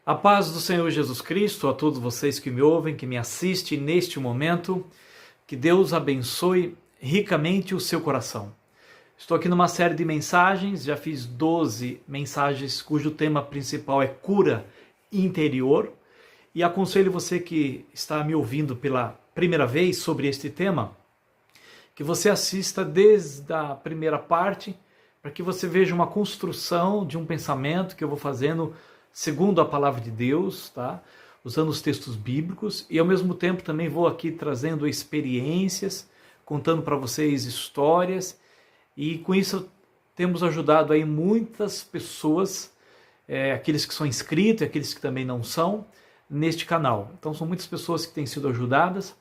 A paz do Senhor Jesus Cristo a todos vocês que me ouvem, que me assistem neste momento. Que Deus abençoe ricamente o seu coração. Estou aqui numa série de mensagens, já fiz 12 mensagens cujo tema principal é cura interior. E aconselho você que está me ouvindo pela primeira vez sobre este tema, que você assista desde a primeira parte, para que você veja uma construção de um pensamento que eu vou fazendo segundo a palavra de Deus, tá? Usando os textos bíblicos, e ao mesmo tempo também vou aqui trazendo experiências, contando para vocês histórias, e com isso temos ajudado aí muitas pessoas, aqueles que são inscritos e aqueles que também não são, neste canal. Então são muitas pessoas que têm sido ajudadas,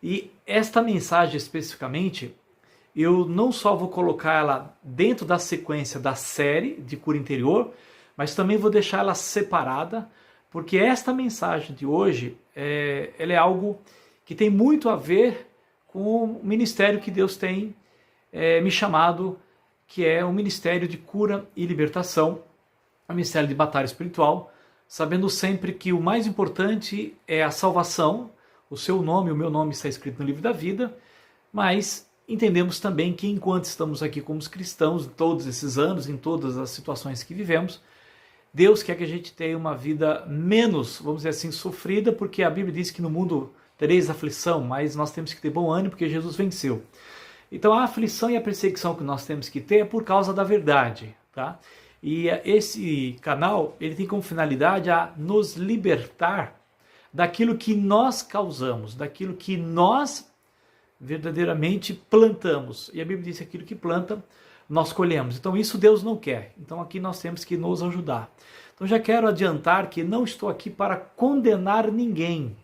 e esta mensagem especificamente, eu não só vou colocar ela dentro da sequência da série de cura interior, mas também vou deixar ela separada, porque esta mensagem de hoje, ela é algo que tem muito a ver com o ministério que Deus tem me chamado, que é o ministério de cura e libertação, o ministério de batalha espiritual, sabendo sempre que o mais importante é a salvação. O seu nome, o meu nome está escrito no livro da vida, mas entendemos também que enquanto estamos aqui como cristãos, todos esses anos, em todas as situações que vivemos, Deus quer que a gente tenha uma vida menos, vamos dizer assim, sofrida, porque a Bíblia diz que no mundo tereis aflição, mas nós temos que ter bom ânimo porque Jesus venceu. Então a aflição e a perseguição que nós temos que ter é por causa da verdade, tá? E esse canal, ele tem como finalidade a nos libertar daquilo que nós causamos, daquilo que nós verdadeiramente plantamos. E a Bíblia diz que aquilo que planta, nós colhemos. Então isso Deus não quer. Então aqui nós temos que nos ajudar. Então já quero adiantar que não estou aqui para condenar ninguém,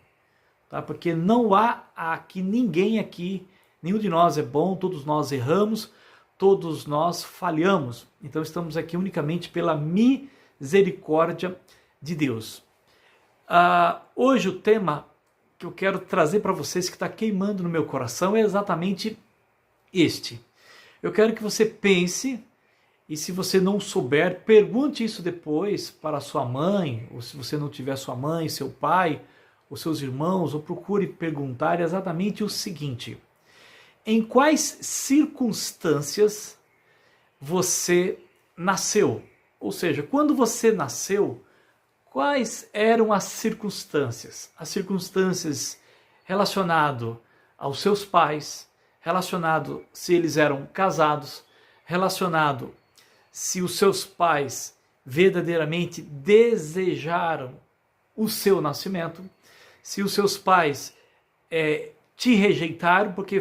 tá? Porque não há aqui ninguém aqui, nenhum de nós é bom, todos nós erramos, todos nós falhamos. Então estamos aqui unicamente pela misericórdia de Deus. Hoje o tema que eu quero trazer para vocês, que está queimando no meu coração, é exatamente este. Eu quero que você pense, e se você não souber, pergunte isso depois para sua mãe, ou se você não tiver sua mãe, seu pai, os seus irmãos, ou procure perguntar exatamente o seguinte: em quais circunstâncias você nasceu? Ou seja, quando você nasceu, quais eram as circunstâncias? As circunstâncias relacionadas aos seus pais, relacionado se eles eram casados, relacionado se os seus pais verdadeiramente desejaram o seu nascimento, se os seus pais te rejeitaram, porque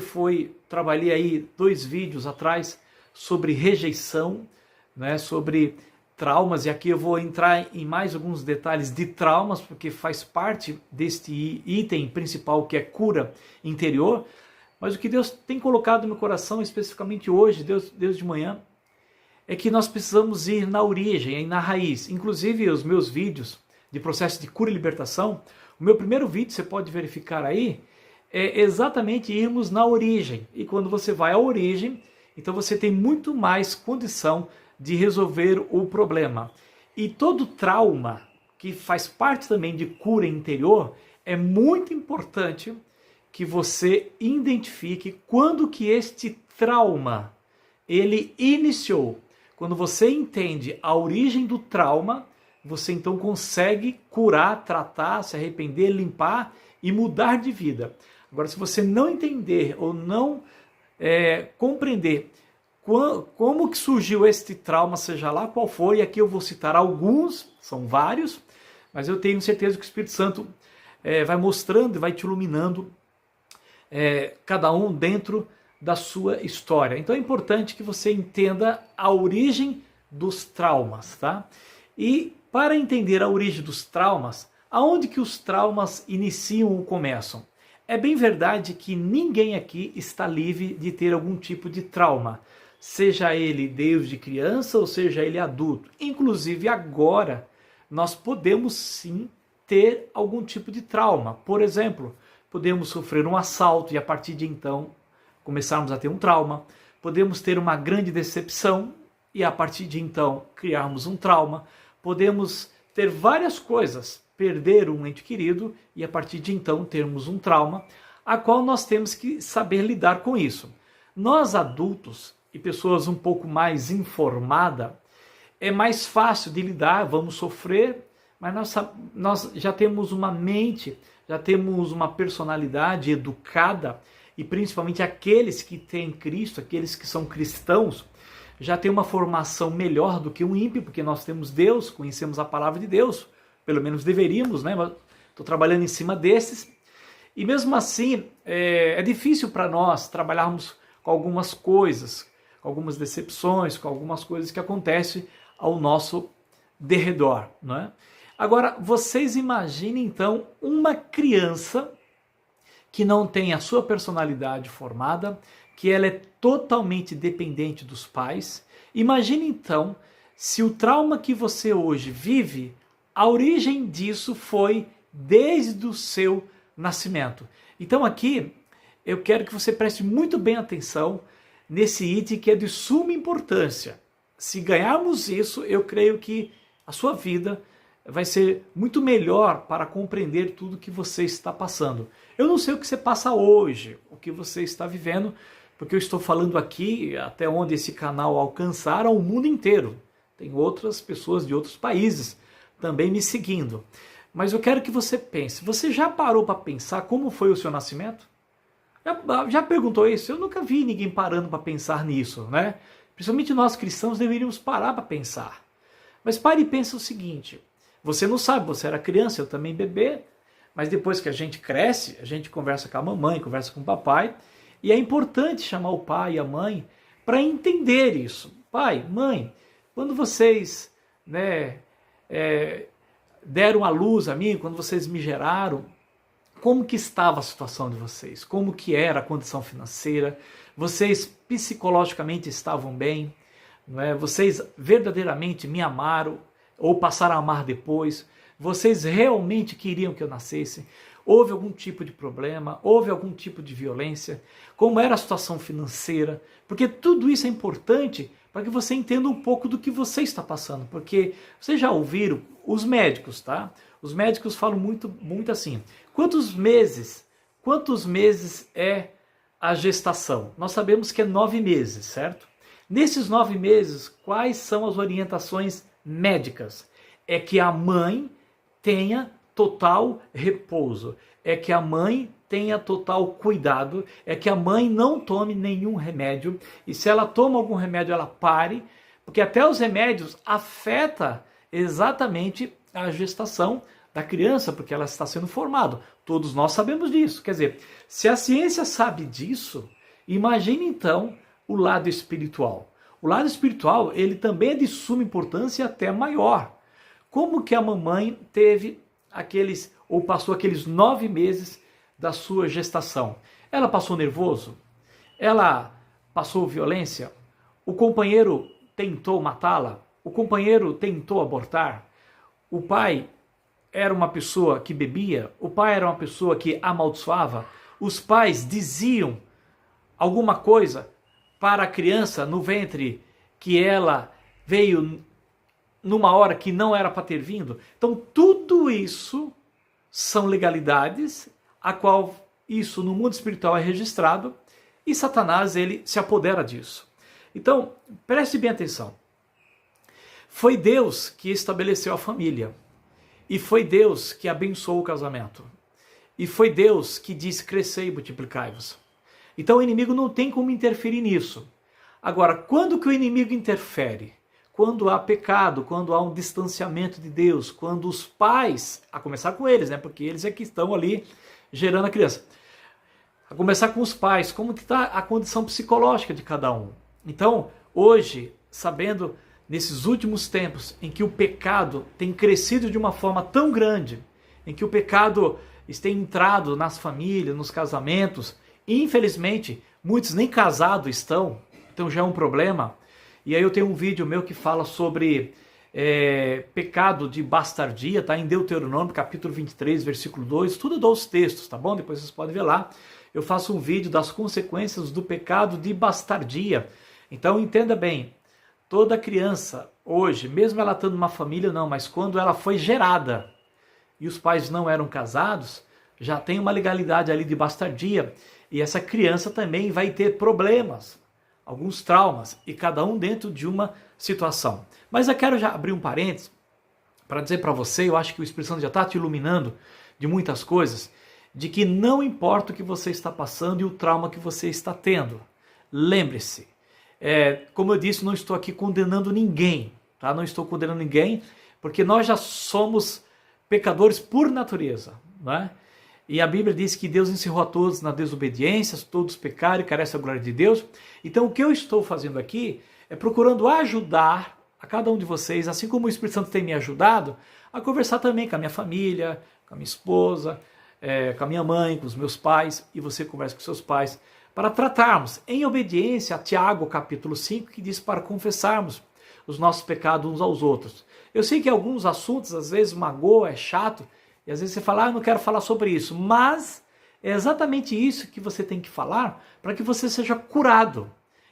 trabalhei aí 2 vídeos atrás sobre rejeição, né, sobre traumas, e aqui eu vou entrar em mais alguns detalhes de traumas, porque faz parte deste item principal que é cura interior. Mas o que Deus tem colocado no meu coração, especificamente hoje, Deus de manhã, é que nós precisamos ir na origem, na raiz. Inclusive os meus vídeos de processo de cura e libertação, o meu primeiro vídeo, você pode verificar aí, é exatamente irmos na origem. E quando você vai à origem, então você tem muito mais condição de resolver o problema. E todo trauma, que faz parte também de cura interior, é muito importante que você identifique quando que este trauma ele iniciou. Quando você entende a origem do trauma, você então consegue curar, tratar, se arrepender, limpar e mudar de vida. Agora, se você não entender ou não compreender como que surgiu este trauma, seja lá qual for, e aqui eu vou citar alguns, são vários, mas eu tenho certeza que o Espírito Santo vai mostrando e vai te iluminando cada um dentro da sua história. Então é importante que você entenda a origem dos traumas, tá? E para entender a origem dos traumas, aonde que os traumas iniciam ou começam? É bem verdade que ninguém aqui está livre de ter algum tipo de trauma, seja ele desde criança ou seja ele adulto. Inclusive agora nós podemos sim ter algum tipo de trauma. Por exemplo, podemos sofrer um assalto e a partir de então começarmos a ter um trauma. Podemos ter uma grande decepção e a partir de então criarmos um trauma. Podemos ter várias coisas, perder um ente querido e a partir de então termos um trauma, a qual nós temos que saber lidar com isso. Nós adultos e pessoas um pouco mais informadas, é mais fácil de lidar, vamos sofrer, mas nós já temos uma mente, já temos uma personalidade educada, e principalmente aqueles que têm Cristo, aqueles que são cristãos, já têm uma formação melhor do que um ímpio, porque nós temos Deus, conhecemos a palavra de Deus, pelo menos deveríamos, né? Estou trabalhando em cima desses, e mesmo assim é difícil para nós trabalharmos com algumas coisas, com algumas decepções, com algumas coisas que acontecem ao nosso derredor, não é? Agora, vocês imaginem então uma criança que não tem a sua personalidade formada, que ela é totalmente dependente dos pais. Imagine então se o trauma que você hoje vive, a origem disso foi desde o seu nascimento. Então aqui eu quero que você preste muito bem atenção nesse item que é de suma importância. Se ganharmos isso, eu creio que a sua vida vai ser muito melhor para compreender tudo que você está passando. Eu não sei o que você passa hoje, o que você está vivendo, porque eu estou falando aqui até onde esse canal alcançar ao mundo inteiro. Tem outras pessoas de outros países também me seguindo. Mas eu quero que você pense, você já parou para pensar como foi o seu nascimento? Já perguntou isso? Eu nunca vi ninguém parando para pensar nisso, né? Principalmente nós cristãos deveríamos parar para pensar. Mas pare e pense o seguinte, você não sabe, você era criança, eu também bebê, mas depois que a gente cresce, a gente conversa com a mamãe, conversa com o papai, e é importante chamar o pai e a mãe para entender isso. Pai, mãe, quando vocês deram a luz a mim, quando vocês me geraram, como que estava a situação de vocês? Como que era a condição financeira? Vocês psicologicamente estavam bem? Não é? Vocês verdadeiramente me amaram ou passaram a amar depois? Vocês realmente queriam que eu nascesse? Houve algum tipo de problema? Houve algum tipo de violência? Como era a situação financeira? Porque tudo isso é importante para que você entenda um pouco do que você está passando. Porque vocês já ouviram os médicos, tá? Os médicos falam muito assim. Quantos meses é a gestação? Nós sabemos que é 9 meses, certo? Nesses 9 meses, quais são as orientações médicas? É que a mãe tenha total repouso, é que a mãe tenha total cuidado, é que a mãe não tome nenhum remédio, e se ela toma algum remédio, ela pare, porque até os remédios afetam exatamente a gestação da criança, porque ela está sendo formada. Todos nós sabemos disso. Quer dizer, se a ciência sabe disso, imagine então o lado espiritual. O lado espiritual, ele também é de suma importância e até maior. Como que a mamãe teve passou aqueles 9 meses da sua gestação? Ela passou nervoso? Ela passou violência? O companheiro tentou matá-la? O companheiro tentou abortar? O pai era uma pessoa que bebia? O pai era uma pessoa que amaldiçoava? Os pais diziam alguma coisa para a criança no ventre que ela veio numa hora que não era para ter vindo? Então tudo isso são legalidades, a qual isso no mundo espiritual é registrado, e Satanás ele se apodera disso. Então preste bem atenção. Foi Deus que estabeleceu a família, e foi Deus que abençoou o casamento, e foi Deus que disse crescei e multiplicai-vos. Então o inimigo não tem como interferir nisso. Agora, quando que o inimigo interfere? Quando há pecado, quando há um distanciamento de Deus, quando os pais, a começar com eles, né, porque eles é que estão ali gerando a criança, a começar com os pais, como que está a condição psicológica de cada um. Então, hoje, sabendo nesses últimos tempos em que o pecado tem crescido de uma forma tão grande, em que o pecado tem entrado nas famílias, nos casamentos, e infelizmente muitos nem casados estão, então já é um problema. E aí eu tenho um vídeo meu que fala sobre pecado de bastardia, tá? Em Deuteronômio, capítulo 23, versículo 2, tudo eu dou os textos, tá bom? Depois vocês podem ver lá. Eu faço um vídeo das consequências do pecado de bastardia. Então entenda bem, toda criança, hoje, mesmo ela estando numa família, não, mas quando ela foi gerada e os pais não eram casados, já tem uma legalidade ali de bastardia. E essa criança também vai ter problemas, alguns traumas, e cada um dentro de uma situação. Mas eu quero já abrir um parênteses para dizer para você, eu acho que o Espírito Santo já está te iluminando de muitas coisas, de que não importa o que você está passando e o trauma que você está tendo. Lembre-se, como eu disse, não estou aqui condenando ninguém, tá? Não estou condenando ninguém, porque nós já somos pecadores por natureza, não é? E a Bíblia diz que Deus encerrou a todos na desobediência, todos pecaram e carecem da glória de Deus. Então o que eu estou fazendo aqui é procurando ajudar a cada um de vocês, assim como o Espírito Santo tem me ajudado, a conversar também com a minha família, com a minha esposa, com a minha mãe, com os meus pais, e você conversa com seus pais, para tratarmos em obediência a Tiago capítulo 5, que diz para confessarmos os nossos pecados uns aos outros. Eu sei que alguns assuntos às vezes magoam, é chato, e às vezes você fala, eu não quero falar sobre isso, mas é exatamente isso que você tem que falar para que você seja curado,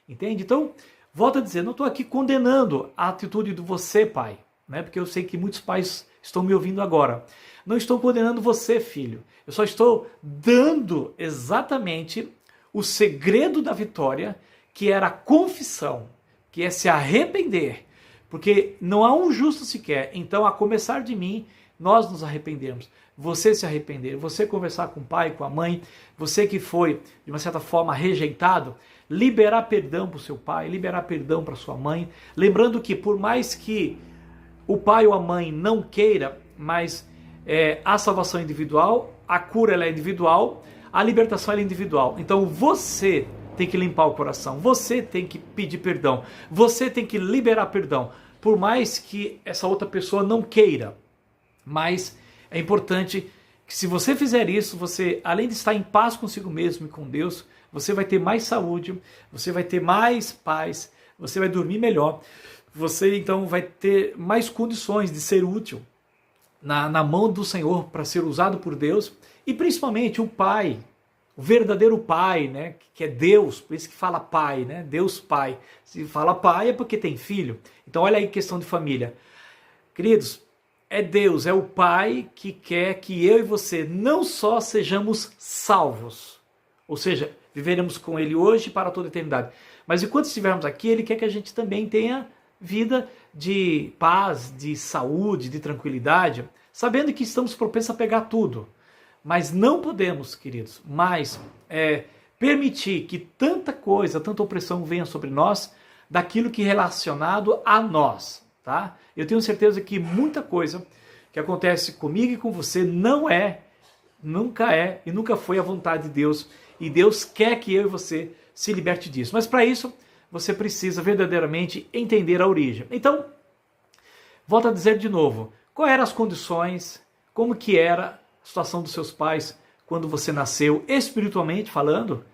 entende? Então, volto a dizer, não estou aqui condenando a atitude de você, pai, né? Porque eu sei que muitos pais estão me ouvindo agora. Não estou condenando você, filho, eu só estou dando exatamente o segredo da vitória, que era a confissão, que é se arrepender, porque não há um justo sequer, então a começar de mim, nós nos arrependermos, você se arrepender, você conversar com o pai, com a mãe, você que foi, de uma certa forma, rejeitado, liberar perdão para o seu pai, liberar perdão para sua mãe, lembrando que por mais que o pai ou a mãe não queira, mas a salvação é individual, a cura ela é individual, a libertação ela é individual, então você tem que limpar o coração, você tem que pedir perdão, você tem que liberar perdão, por mais que essa outra pessoa não queira. Mas é importante que se você fizer isso, você, além de estar em paz consigo mesmo e com Deus, você vai ter mais saúde, você vai ter mais paz, você vai dormir melhor, você então vai ter mais condições de ser útil na mão do Senhor para ser usado por Deus, e principalmente o Pai, o verdadeiro Pai, né, que é Deus, por isso que fala Pai, né, Deus Pai. Se fala Pai é porque tem filho. Então olha aí questão de família. Queridos, é Deus, é o Pai que quer que eu e você não só sejamos salvos, ou seja, viveremos com Ele hoje para toda a eternidade, mas enquanto estivermos aqui, Ele quer que a gente também tenha vida de paz, de saúde, de tranquilidade, sabendo que estamos propensos a pegar tudo. Mas não podemos, queridos, mais permitir que tanta coisa, tanta opressão venha sobre nós, daquilo que é relacionado a nós, tá? Eu tenho certeza que muita coisa que acontece comigo e com você nunca é e nunca foi a vontade de Deus. E Deus quer que eu e você se liberte disso. Mas para isso, você precisa verdadeiramente entender a origem. Então, volto a dizer de novo, quais eram as condições, como que era a situação dos seus pais quando você nasceu, espiritualmente falando,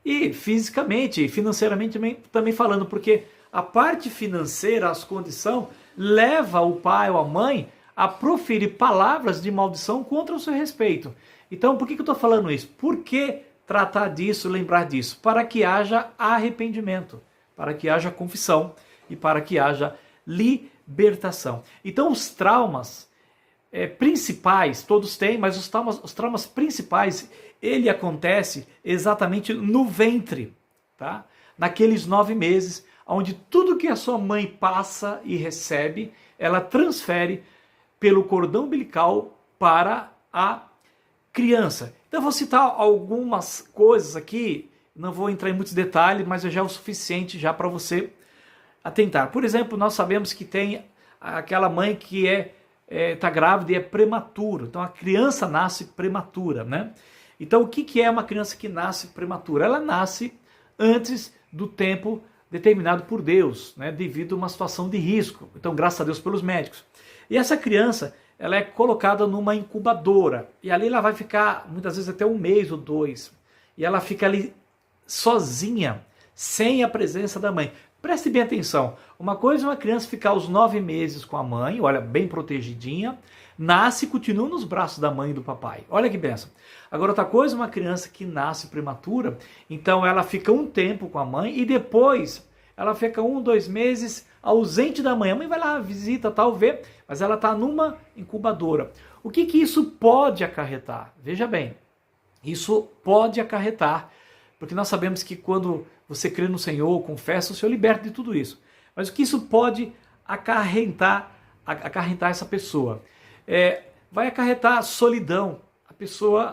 e fisicamente e financeiramente também falando, porque a parte financeira, as condições, leva o pai ou a mãe a proferir palavras de maldição contra o seu respeito. Então, por que eu estou falando isso? Por que tratar disso, lembrar disso? Para que haja arrependimento, para que haja confissão e para que haja libertação. Então, os traumas principais, todos têm, mas os traumas principais, ele acontece exatamente no ventre, tá? Naqueles 9 meses, onde tudo que a sua mãe passa e recebe, ela transfere pelo cordão umbilical para a criança. Então eu vou citar algumas coisas aqui, não vou entrar em muitos detalhes, mas já é o suficiente já para você atentar. Por exemplo, nós sabemos que tem aquela mãe que está grávida e é prematura, então a criança nasce prematura, né? Então o que é uma criança que nasce prematura? Ela nasce antes do tempo determinado por Deus, né, devido a uma situação de risco. Então, graças a Deus pelos médicos. E essa criança, ela é colocada numa incubadora. E ali ela vai ficar, muitas vezes, até 1 mês ou 2. E ela fica ali sozinha, sem a presença da mãe. Preste bem atenção. Uma coisa é uma criança ficar os 9 meses com a mãe, olha, bem protegidinha, nasce e continua nos braços da mãe e do papai. Olha que benção. Agora, outra coisa é uma criança que nasce prematura, então ela fica um tempo com a mãe e depois ela fica 1, 2 meses ausente da mãe. A mãe vai lá, visita, tal, vê, mas ela está numa incubadora. O que isso pode acarretar? Veja bem, isso pode acarretar, porque nós sabemos que quando você crê no Senhor, confessa, o Senhor liberta de tudo isso. Mas o que isso pode acarretar essa pessoa? Vai acarretar solidão.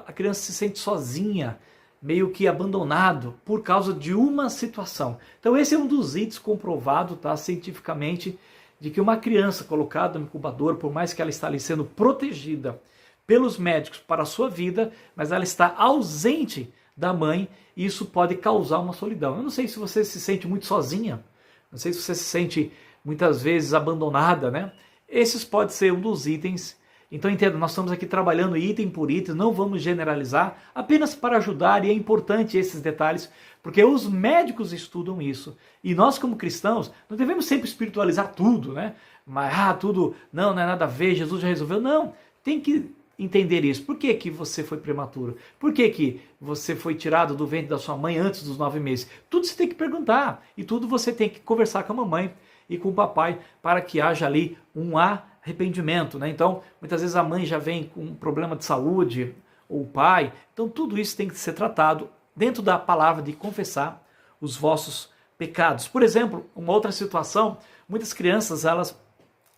A criança se sente sozinha, meio que abandonado por causa de uma situação. Então esse é um dos itens comprovado, tá, cientificamente, de que uma criança colocada no incubador, por mais que ela está ali sendo protegida pelos médicos para a sua vida, mas ela está ausente da mãe, e isso pode causar uma solidão. Eu não sei se você se sente muito sozinha, não sei se você se sente muitas vezes abandonada, né? Esses pode ser um dos itens. Então entenda, nós estamos aqui trabalhando item por item, não vamos generalizar, apenas para ajudar, e é importante esses detalhes, porque os médicos estudam isso, e nós como cristãos não devemos sempre espiritualizar tudo, né? Mas tudo, não é nada a ver, Jesus já resolveu, não, tem que entender isso. Por que você foi prematuro? Por que você foi tirado do ventre da sua mãe antes dos 9 meses? Tudo você tem que perguntar, e tudo você tem que conversar com a mamãe e com o papai, para que haja ali um arrependimento, né? Então, muitas vezes a mãe já vem com um problema de saúde, ou o pai, então tudo isso tem que ser tratado dentro da palavra de confessar os vossos pecados. Por exemplo, uma outra situação, muitas crianças, elas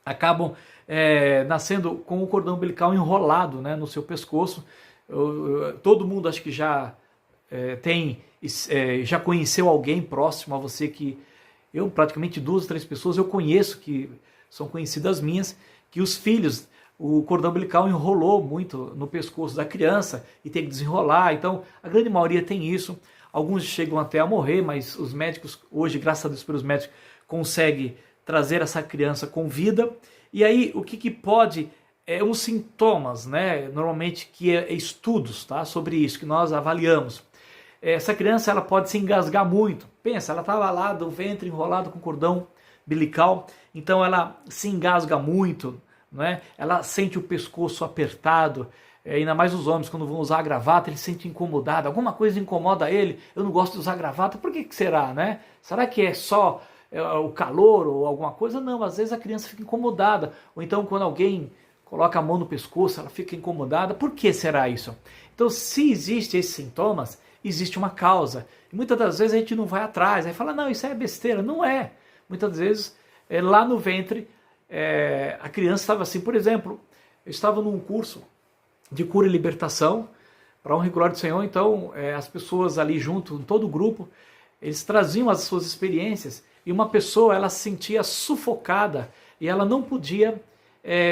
acabam nascendo com o cordão umbilical enrolado, né, no seu pescoço. Todo mundo acho que já já conheceu alguém próximo a você que... Eu, praticamente 2 ou 3 pessoas eu conheço, que são conhecidas minhas, que os filhos, o cordão umbilical enrolou muito no pescoço da criança e tem que desenrolar. Então, a grande maioria tem isso. Alguns chegam até a morrer, mas os médicos, hoje, graças a Deus pelos médicos, conseguem trazer essa criança com vida. E aí, o que pode... uns sintomas, né? Normalmente, que estudos, tá? Sobre isso, que nós avaliamos. Essa criança, ela pode se engasgar muito. Pensa, ela estava lá do ventre enrolado com cordão umbilical, então ela se engasga muito, né? Ela sente o pescoço apertado, ainda mais os homens quando vão usar a gravata, ele se sente incomodado, alguma coisa incomoda ele, eu não gosto de usar gravata, por que será, né? Será que é só o calor ou alguma coisa? Não, às vezes a criança fica incomodada, ou então quando alguém coloca a mão no pescoço, ela fica incomodada, por que será isso? Então, se existem esses sintomas, existe uma causa. E muitas das vezes a gente não vai atrás, aí fala, não, isso é besteira. Não é. Muitas vezes, lá no ventre, a criança estava assim. Por exemplo, eu estava num curso de cura e libertação, para honra e glória do Senhor, então as pessoas ali junto, todo o grupo, eles traziam as suas experiências, e uma pessoa, ela se sentia sufocada, e ela não podia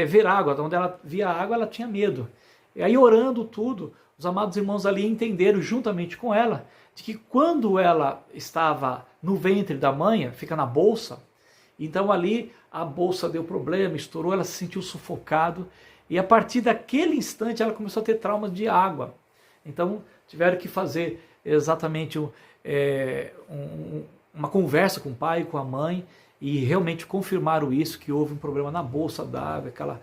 ver água. Onde ela via água, ela tinha medo. E aí, orando tudo, os amados irmãos ali entenderam juntamente com ela de que quando ela estava no ventre da mãe, fica na bolsa, então ali a bolsa deu problema, estourou, ela se sentiu sufocado, e a partir daquele instante ela começou a ter traumas de água. Então tiveram que fazer exatamente uma conversa com o pai e com a mãe, e realmente confirmaram isso, que houve um problema na bolsa d'água,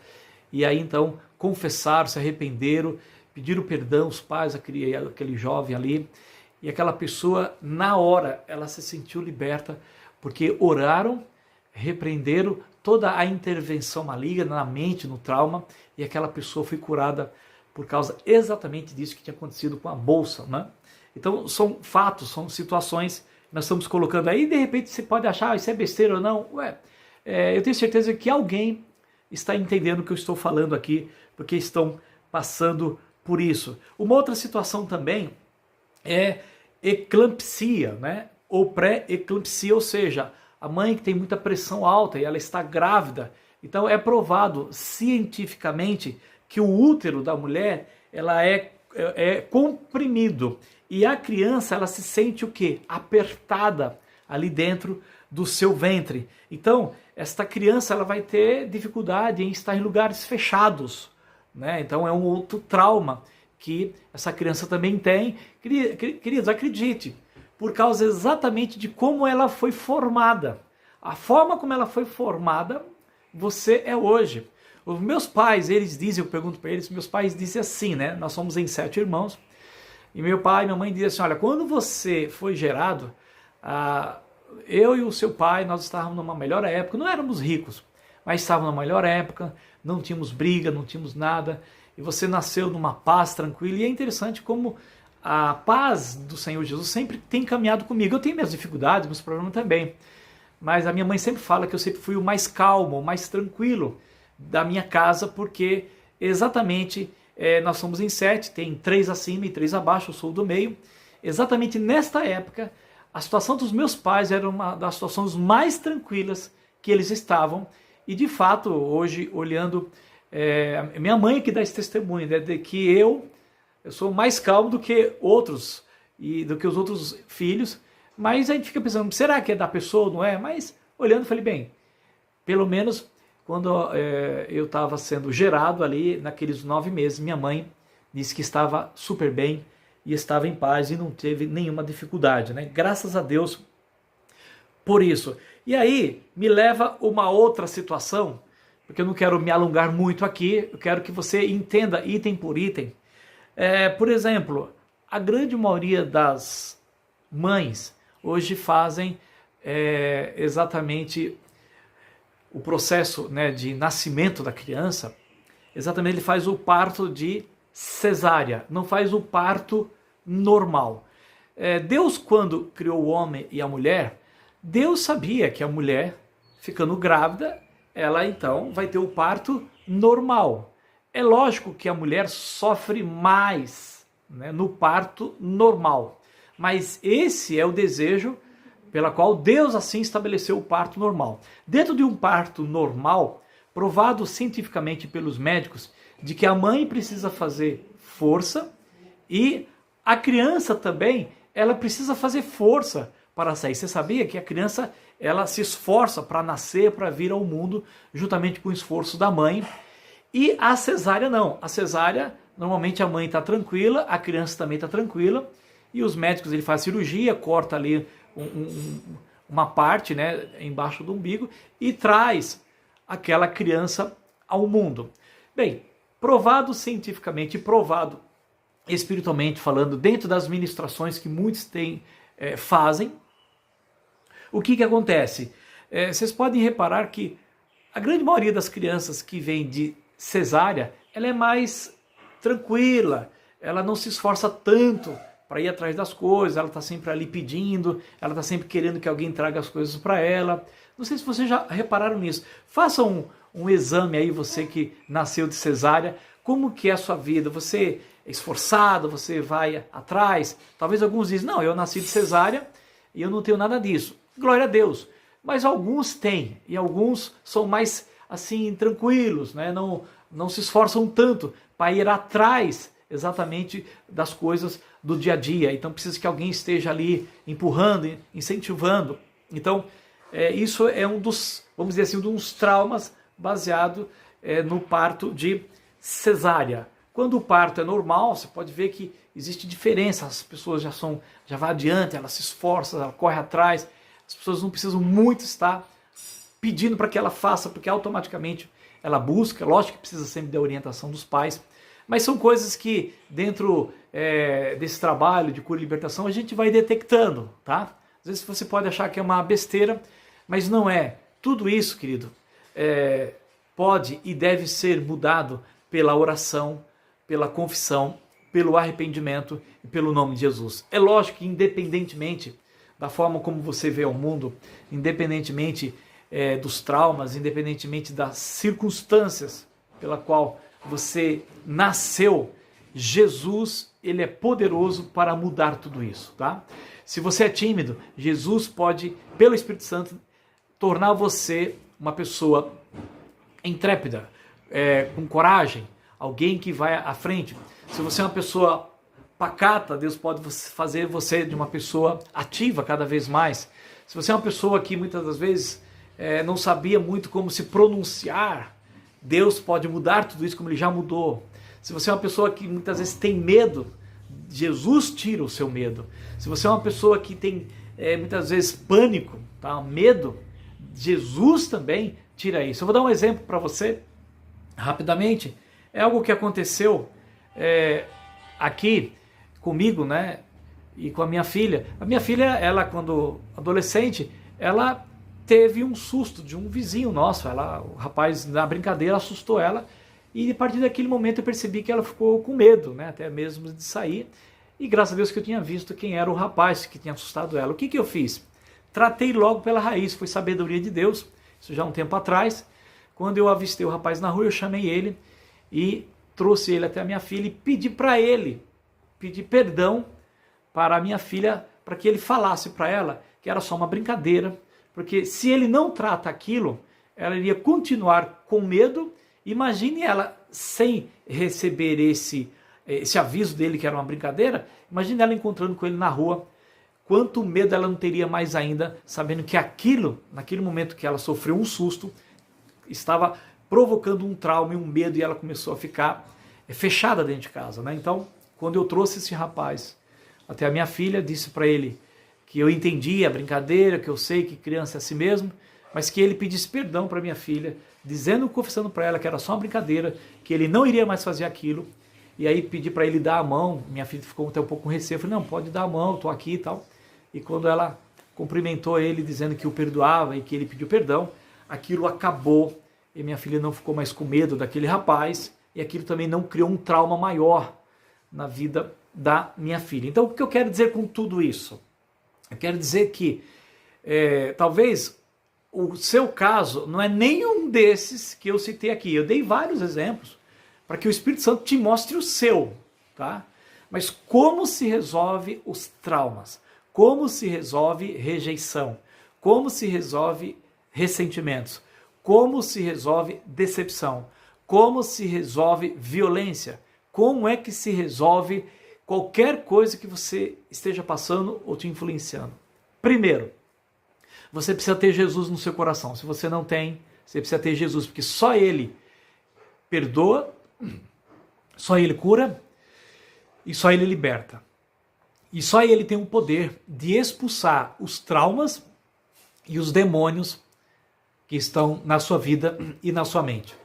e aí então confessaram, se arrependeram, pediram perdão os pais, aquele jovem ali, e aquela pessoa, na hora, ela se sentiu liberta, porque oraram, repreenderam toda a intervenção maligna na mente, no trauma, e aquela pessoa foi curada por causa exatamente disso que tinha acontecido com a bolsa, né? Então, são fatos, são situações que nós estamos colocando aí, e de repente você pode achar, isso é besteira ou não. Eu tenho certeza que alguém está entendendo o que eu estou falando aqui, porque estão passando por isso. Uma outra situação também é eclampsia, né? Ou pré-eclampsia, ou seja, a mãe que tem muita pressão alta e ela está grávida. Então é provado cientificamente que o útero da mulher ela é comprimido, e a criança ela se sente o quê? Apertada ali dentro do seu ventre. Então esta criança ela vai ter dificuldade em estar em lugares fechados, né? Então é um outro trauma que essa criança também tem. Queridos, acredite, por causa exatamente de como ela foi formada. A forma como ela foi formada, você é hoje. Os meus pais, eles dizem, eu pergunto para eles, meus pais dizem assim, né? Nós somos em 7 irmãos, e meu pai e minha mãe dizem assim, olha, quando você foi gerado, eu e o seu pai, nós estávamos numa melhor época, não éramos ricos, mas estávamos numa melhor época, não tínhamos briga, não tínhamos nada, e você nasceu numa paz tranquila, e é interessante como a paz do Senhor Jesus sempre tem caminhado comigo. Eu tenho minhas dificuldades, meus problemas também, mas a minha mãe sempre fala que eu sempre fui o mais calmo, o mais tranquilo da minha casa, porque exatamente nós somos em 7, tem 3 acima e 3 abaixo, eu sou do meio. Exatamente nesta época, a situação dos meus pais era uma das situações mais tranquilas que eles estavam, e de fato, hoje, olhando, minha mãe que dá esse testemunho, né, de que eu sou mais calmo do que outros, e do que os outros filhos, mas a gente fica pensando, será que é da pessoa, não é? Mas olhando, falei, bem, pelo menos quando eu estava sendo gerado ali, naqueles 9 meses, minha mãe disse que estava super bem, e estava em paz e não teve nenhuma dificuldade, né? Graças a Deus por isso. E aí me leva uma outra situação, porque eu não quero me alongar muito aqui, eu quero que você entenda item por item. Por exemplo, a grande maioria das mães hoje fazem exatamente o processo, né, de nascimento da criança, exatamente ele faz o parto de cesárea, não faz o parto normal. Deus, quando criou o homem e a mulher, Deus sabia que a mulher, ficando grávida, ela então vai ter o parto normal. É lógico que a mulher sofre mais, né, no parto normal, mas esse é o desejo pela qual Deus assim estabeleceu o parto normal. Dentro de um parto normal, provado cientificamente pelos médicos, de que a mãe precisa fazer força e a criança também, ela precisa fazer força para sair. Você sabia que a criança, ela se esforça para nascer, para vir ao mundo, juntamente com o esforço da mãe. E a cesárea não. A cesárea, normalmente a mãe está tranquila, a criança também está tranquila, e os médicos, ele faz cirurgia, corta ali uma parte, né, embaixo do umbigo, e traz aquela criança ao mundo. Bem, provado cientificamente, provado espiritualmente falando, dentro das ministrações que muitos fazem, o que acontece? Vocês podem reparar que a grande maioria das crianças que vem de cesárea, ela é mais tranquila, ela não se esforça tanto para ir atrás das coisas, ela está sempre ali pedindo, ela está sempre querendo que alguém traga as coisas para ela. Não sei se vocês já repararam nisso. Faça um exame aí, você que nasceu de cesárea, como que é a sua vida? Você é esforçado, você vai atrás? Talvez alguns dizem, não, eu nasci de cesárea e eu não tenho nada disso. Glória a Deus. Mas alguns têm, e alguns são mais assim tranquilos, né? Não se esforçam tanto para ir atrás exatamente das coisas do dia a dia. Então precisa que alguém esteja ali empurrando, incentivando. Então isso é um dos, vamos dizer assim, um dos traumas baseado no parto de cesárea. Quando o parto é normal, você pode ver que existe diferença, as pessoas já vão adiante, elas se esforçam, ela corre atrás, as pessoas não precisam muito estar pedindo para que ela faça, porque automaticamente ela busca, lógico que precisa sempre da orientação dos pais, mas são coisas que dentro desse trabalho de cura e libertação a gente vai detectando, tá? Às vezes você pode achar que é uma besteira, mas não é. Tudo isso, querido, pode e deve ser mudado pela oração, pela confissão, pelo arrependimento e pelo nome de Jesus. É lógico que independentemente da forma como você vê o mundo, independentemente dos traumas, independentemente das circunstâncias pela qual você nasceu, Jesus, ele é poderoso para mudar tudo isso, tá? Se você é tímido, Jesus pode, pelo Espírito Santo, tornar você uma pessoa intrépida, com coragem, alguém que vai à frente. Se você é uma pessoa pacata, Deus pode fazer você de uma pessoa ativa cada vez mais. Se você é uma pessoa que muitas das vezes não sabia muito como se pronunciar, Deus pode mudar tudo isso como Ele já mudou. Se você é uma pessoa que muitas vezes tem medo, Jesus tira o seu medo. Se você é uma pessoa que tem muitas vezes pânico, tá? Medo, Jesus também tira isso. Eu vou dar um exemplo para você, rapidamente. É algo que aconteceu aqui comigo, né? E com a minha filha. A minha filha, ela quando adolescente, ela teve um susto de um vizinho nosso. O rapaz, na brincadeira, assustou ela, e a partir daquele momento eu percebi que ela ficou com medo, né, até mesmo de sair, e graças a Deus que eu tinha visto quem era o rapaz que tinha assustado ela. O que eu fiz? Tratei logo pela raiz, foi sabedoria de Deus, isso já há um tempo atrás. Quando eu avistei o rapaz na rua, eu chamei ele e trouxe ele até a minha filha e pedi para ele, pedi perdão para a minha filha, para que ele falasse para ela que era só uma brincadeira, porque se ele não trata aquilo, ela iria continuar com medo. Imagine ela sem receber esse aviso dele que era uma brincadeira, imagine ela encontrando com ele na rua, quanto medo ela não teria mais ainda, sabendo que aquilo, naquele momento que ela sofreu um susto, estava provocando um trauma e um medo, e ela começou a ficar fechada dentro de casa, né? Então, quando eu trouxe esse rapaz até a minha filha, disse para ele que eu entendi a brincadeira, que eu sei que criança é assim mesmo, mas que ele pedisse perdão para minha filha, dizendo, confessando para ela que era só uma brincadeira, que ele não iria mais fazer aquilo. E aí pedi para ele dar a mão. Minha filha ficou até um pouco com receio, eu falei, não, pode dar a mão, estou aqui e tal. E quando ela cumprimentou ele, dizendo que o perdoava e que ele pediu perdão, aquilo acabou, e minha filha não ficou mais com medo daquele rapaz, e aquilo também não criou um trauma maior na vida da minha filha. Então, o que eu quero dizer com tudo isso? Eu quero dizer que talvez o seu caso não é nenhum desses que eu citei aqui. Eu dei vários exemplos para que o Espírito Santo te mostre o seu, tá? Mas como se resolve os traumas? Como se resolve rejeição? Como se resolve ressentimentos? Como se resolve decepção? Como se resolve violência? Como é que se resolve qualquer coisa que você esteja passando ou te influenciando? Primeiro, você precisa ter Jesus no seu coração. Se você não tem, você precisa ter Jesus, porque só Ele perdoa, só Ele cura e só Ele liberta. E só Ele tem o poder de expulsar os traumas e os demônios que estão na sua vida e na sua mente.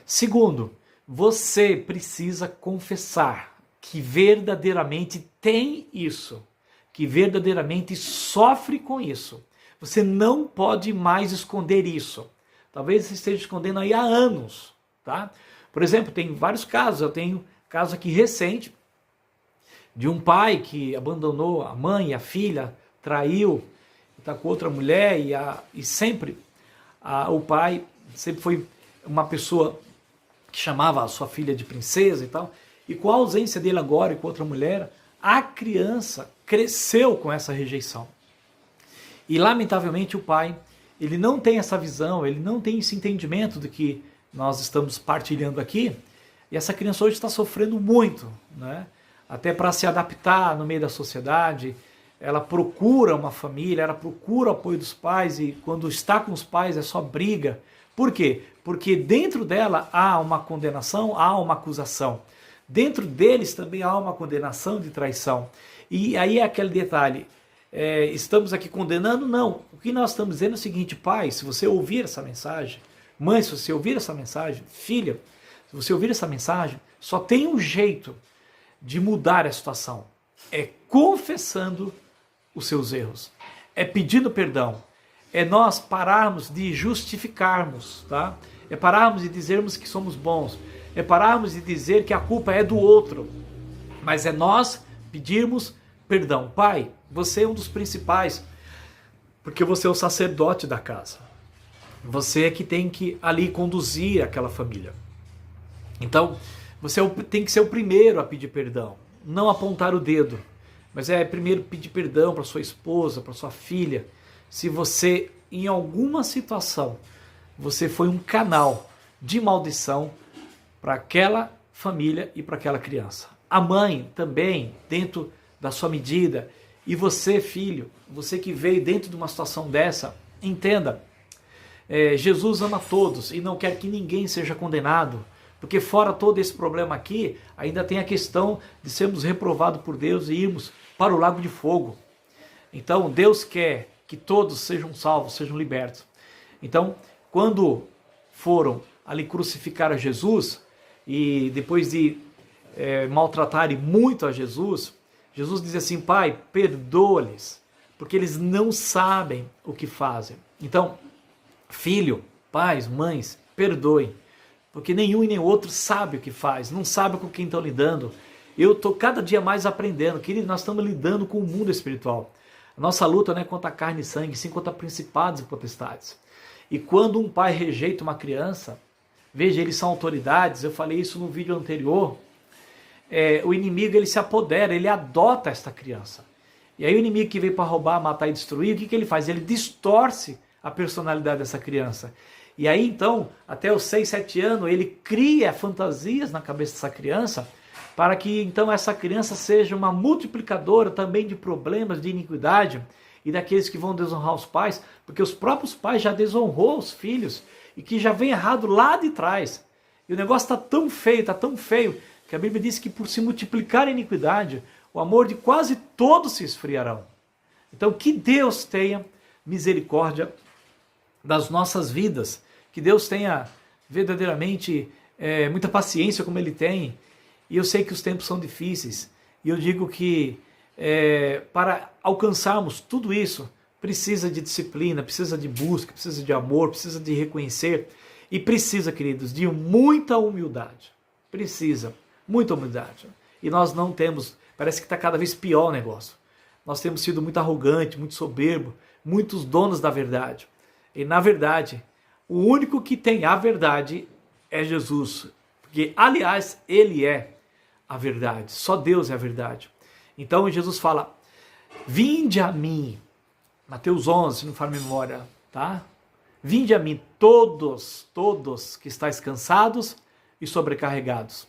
Segundo, você precisa confessar que verdadeiramente tem isso, que verdadeiramente sofre com isso. Você não pode mais esconder isso. Talvez você esteja escondendo aí há anos, tá? Por exemplo, tem vários casos. Eu tenho caso aqui recente de um pai que abandonou a mãe e a filha, traiu, está com outra mulher, e sempre o pai sempre foi uma pessoa que chamava a sua filha de princesa e tal, e com a ausência dele agora e com outra mulher, a criança cresceu com essa rejeição. E lamentavelmente o pai, ele não tem essa visão, ele não tem esse entendimento do que nós estamos partilhando aqui, e essa criança hoje está sofrendo muito, né? Até para se adaptar no meio da sociedade. Ela procura uma família, ela procura o apoio dos pais, e quando está com os pais é só briga. Por quê? Porque dentro dela há uma condenação, há uma acusação. Dentro deles também há uma condenação de traição. E aí é aquele detalhe, estamos aqui condenando? Não. O que nós estamos dizendo é o seguinte: pai, se você ouvir essa mensagem, mãe, se você ouvir essa mensagem, filha, se você ouvir essa mensagem, só tem um jeito de mudar a situação. É confessando os seus erros. É pedindo perdão. É nós pararmos de justificarmos, tá? É pararmos de dizermos que somos bons. É pararmos de dizer que a culpa é do outro. Mas é nós pedirmos perdão. Pai, você é um dos principais, porque você é o sacerdote da casa. Você é que tem que ali conduzir aquela família. Então, você tem que ser o primeiro a pedir perdão. Não apontar o dedo, mas primeiro pedir perdão para sua esposa, para sua filha. Se você, em alguma situação, você foi um canal de maldição para aquela família e para aquela criança. A mãe também, dentro da sua medida. E você, filho, você que veio dentro de uma situação dessa, entenda, Jesus ama todos e não quer que ninguém seja condenado. Porque fora todo esse problema aqui, ainda tem a questão de sermos reprovados por Deus e irmos para o lago de fogo. Então, Deus quer que todos sejam salvos, sejam libertos. Então, quando foram ali crucificar a Jesus, e depois de maltratarem muito a Jesus, Jesus diz assim: Pai, perdoa-lhes, porque eles não sabem o que fazem. Então, filho, pais, mães, perdoem, porque nenhum e nem outro sabe o que faz, não sabe com quem estão lidando. Eu estou cada dia mais aprendendo, querido, nós estamos lidando com o mundo espiritual. A nossa luta não é contra carne e sangue, sim contra principados e potestades. E quando um pai rejeita uma criança, veja, eles são autoridades, eu falei isso no vídeo anterior, o inimigo ele se apodera, ele adota esta criança. E aí o inimigo que veio para roubar, matar e destruir, o que ele faz? Ele distorce a personalidade dessa criança. E aí então, até os 6, 7 anos, ele cria fantasias na cabeça dessa criança, para que então essa criança seja uma multiplicadora também de problemas, de iniquidade, e daqueles que vão desonrar os pais, porque os próprios pais já desonrou os filhos, e que já vem errado lá de trás. E o negócio está tão feio, que a Bíblia diz que por se multiplicar a iniquidade, o amor de quase todos se esfriarão. Então que Deus tenha misericórdia das nossas vidas, que Deus tenha verdadeiramente muita paciência como Ele tem, e eu sei que os tempos são difíceis, e eu digo que para alcançarmos tudo isso, precisa de disciplina, precisa de busca, precisa de amor, precisa de reconhecer, e precisa, queridos, de muita humildade, precisa, muita humildade, e nós não temos, parece que está cada vez pior o negócio, nós temos sido muito arrogantes, muito soberbo, muitos donos da verdade, e na verdade, o único que tem a verdade é Jesus, porque aliás, Ele é a verdade, só Deus é a verdade. Então Jesus fala, vinde a mim, Mateus 11, se não falha a memória, tá? Vinde a mim todos que estáis cansados e sobrecarregados,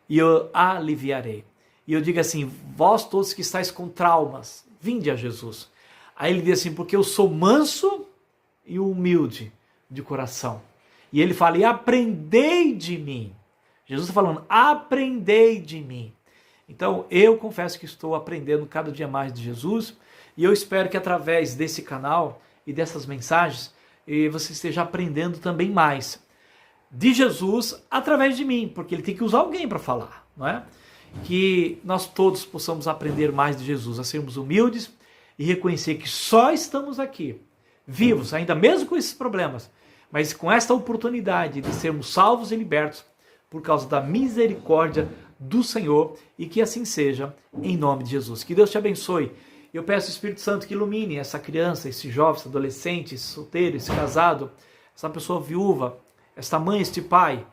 e eu aliviarei. E eu digo assim, vós todos que estáis com traumas, vinde a Jesus. Aí ele diz assim, porque eu sou manso e humilde de coração. E ele fala, e aprendei de mim. Jesus está falando, aprendei de mim. Então, eu confesso que estou aprendendo cada dia mais de Jesus, e eu espero que através desse canal e dessas mensagens, você esteja aprendendo também mais de Jesus através de mim, porque ele tem que usar alguém para falar, não é? Que nós todos possamos aprender mais de Jesus, a sermos humildes e reconhecer que só estamos aqui, vivos, ainda mesmo com esses problemas, mas com esta oportunidade de sermos salvos e libertos por causa da misericórdia do Senhor, e que assim seja, em nome de Jesus. Que Deus te abençoe. Eu peço ao Espírito Santo que ilumine essa criança, esse jovem, esse adolescente, esse solteiro, esse casado, essa pessoa viúva, esta mãe, este pai.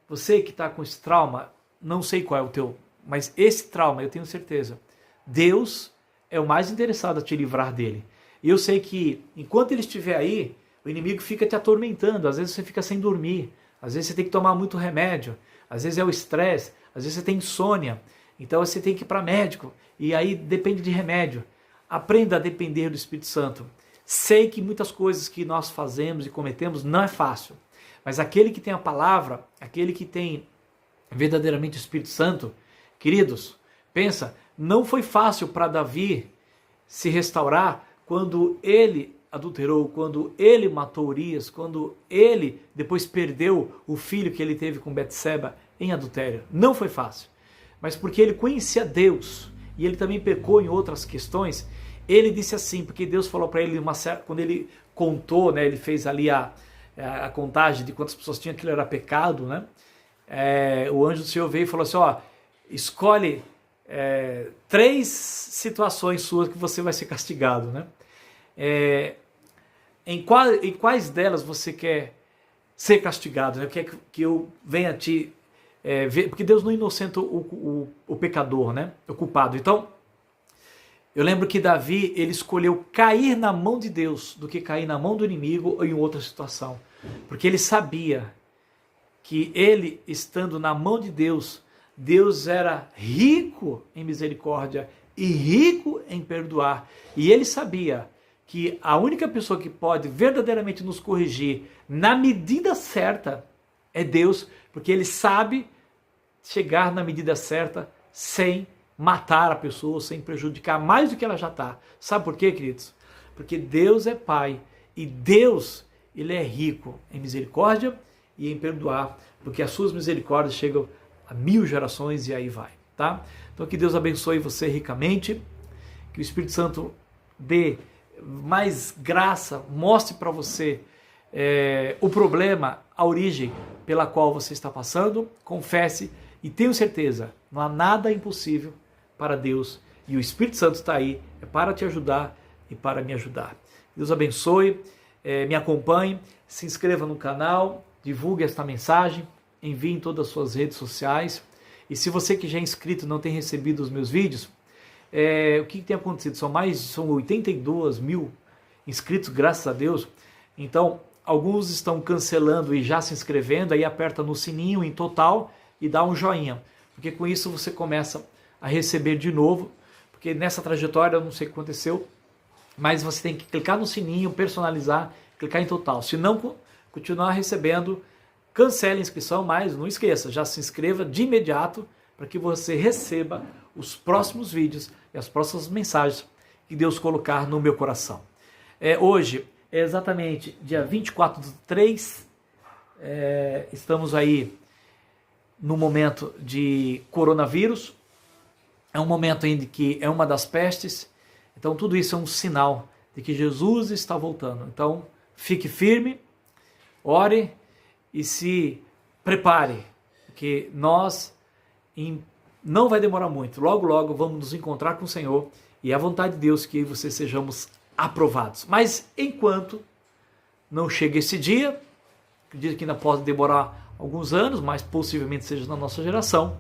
Você que está com esse trauma, não sei qual é o teu, mas esse trauma, eu tenho certeza, Deus é o mais interessado a te livrar dele. E eu sei que, enquanto ele estiver aí, o inimigo fica te atormentando, às vezes você fica sem dormir, às vezes você tem que tomar muito remédio, às vezes é o estresse, às vezes você tem insônia, então você tem que ir para médico, e aí depende de remédio. Aprenda a depender do Espírito Santo. Sei que muitas coisas que nós fazemos e cometemos não é fácil, mas aquele que tem a palavra, aquele que tem verdadeiramente o Espírito Santo, queridos, pensa, não foi fácil para Davi se restaurar quando ele adulterou, quando ele matou Urias, quando ele depois perdeu o filho que ele teve com Betseba em adultério. Não foi fácil, mas porque ele conhecia Deus e ele também pecou em outras questões, ele disse assim, porque Deus falou para ele, quando ele contou, né, ele fez ali a contagem de quantas pessoas tinham, aquilo era pecado, né? O anjo do Senhor veio e falou assim, ó, escolhe 3 situações suas que você vai ser castigado, né? Em quais delas você quer ser castigado, né? Quer que eu venha te ver, porque Deus não inocenta o pecador, né? O culpado. Então, eu lembro que Davi, ele escolheu cair na mão de Deus do que cair na mão do inimigo ou em outra situação, porque ele sabia que ele, estando na mão de Deus, Deus era rico em misericórdia e rico em perdoar, e ele sabia que a única pessoa que pode verdadeiramente nos corrigir na medida certa é Deus, porque ele sabe chegar na medida certa sem matar a pessoa, sem prejudicar mais do que ela já está. Sabe por quê, queridos? Porque Deus é Pai e Deus, ele é rico em misericórdia e em perdoar, porque as suas misericórdias chegam a 1000 gerações e aí vai, tá? Então que Deus abençoe você ricamente, que o Espírito Santo dê mais graça, mostre para você o problema, a origem pela qual você está passando, confesse e tenho certeza, não há nada impossível para Deus e o Espírito Santo está aí para te ajudar e para me ajudar. Deus abençoe, me acompanhe, se inscreva no canal, divulgue esta mensagem, envie em todas as suas redes sociais e se você que já é inscrito não tem recebido os meus vídeos, o que tem acontecido? São 82 mil inscritos, graças a Deus. Então, alguns estão cancelando e já se inscrevendo, aí aperta no sininho em total e dá um joinha, porque com isso você começa a receber de novo, porque nessa trajetória eu não sei o que aconteceu, mas você tem que clicar no sininho, personalizar, clicar em total. Se não continuar recebendo, cancele a inscrição, mas não esqueça, já se inscreva de imediato para que você receba os próximos vídeos e as próximas mensagens que Deus colocar no meu coração. Hoje é exatamente dia 24/3, estamos aí no momento de coronavírus, é um momento ainda que é uma das pestes, então tudo isso é um sinal de que Jesus está voltando. Então fique firme, ore e se prepare, porque nós não vai demorar muito, logo logo vamos nos encontrar com o Senhor e é a vontade de Deus que vocês sejamos aprovados. Mas enquanto não chega esse dia, acredito que ainda pode demorar alguns anos, mas possivelmente seja na nossa geração,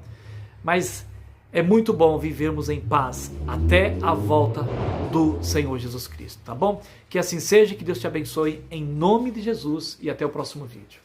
mas é muito bom vivermos em paz até a volta do Senhor Jesus Cristo, tá bom? Que assim seja, que Deus te abençoe em nome de Jesus e até o próximo vídeo.